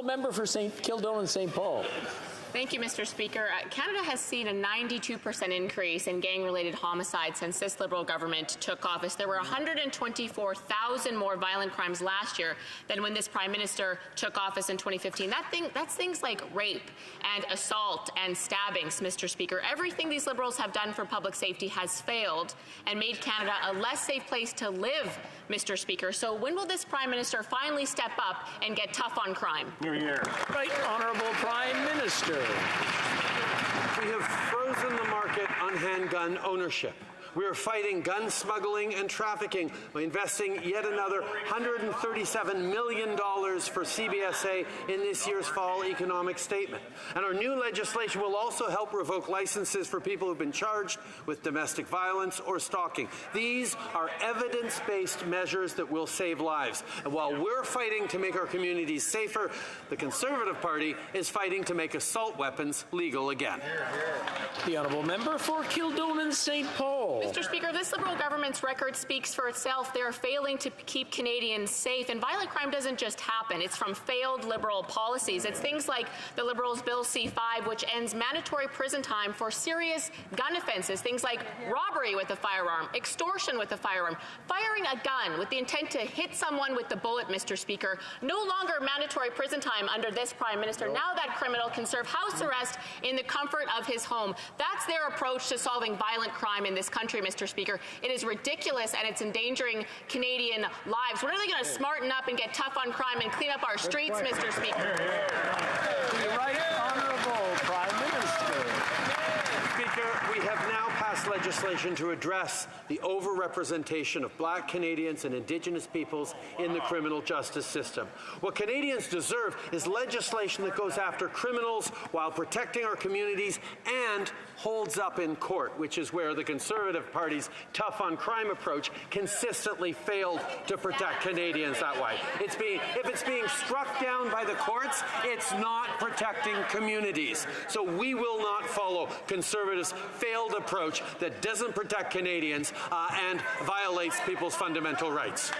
member for Kildonan St. Paul. Thank you, Mr. Speaker. Canada has seen a 92% increase in gang-related homicides since this Liberal government took office. There were 124,000 more violent crimes last year than when this Prime Minister took office in 2015. That's things like rape and assault and stabbings, Mr. Speaker. Everything these Liberals have done for public safety has failed and made Canada a less safe place to live, Mr. Speaker. So when will this Prime Minister finally step up and get tough on crime? Right, Honourable Prime Minister. We have frozen the market on handgun ownership. We are fighting gun smuggling and trafficking by investing yet another $137 million for CBSA in this year's fall economic statement. And our new legislation will also help revoke licenses for people who've been charged with domestic violence or stalking. These are evidence-based measures that will save lives. And while we're fighting to make our communities safer, the Conservative Party is fighting to make assault weapons legal again. The honourable member for Kildonan St. Paul. Mr. Speaker, this Liberal government's record speaks for itself. They are failing to keep Canadians safe, and violent crime doesn't just happen. It's from failed Liberal policies. It's things like the Liberals' Bill C-5, which ends mandatory prison time for serious gun offences, things like robbery with a firearm, extortion with a firearm, firing a gun with the intent to hit someone with the bullet, Mr. Speaker. No longer mandatory prison time under this Prime Minister. Now that criminal can serve house arrest in the comfort of his home. That's their approach to solving violent crime in this country, Mr. Speaker. It is ridiculous, and it's endangering Canadian lives. When are they going to smarten up and get tough on crime and clean up our streets, Mr. Speaker? The right honourable Prime Minister. Speaker, we have now passed legislation to address the overrepresentation of Black Canadians and Indigenous peoples in the criminal justice system. What Canadians deserve is legislation that goes after criminals while protecting our communities and holds up in court, which is where the Conservative Party's tough on crime approach consistently failed to protect Canadians that way. If it's being struck down by the courts, it's not protecting communities. So we will not follow Conservatives' failed approach that doesn't protect Canadians and violates people's fundamental rights.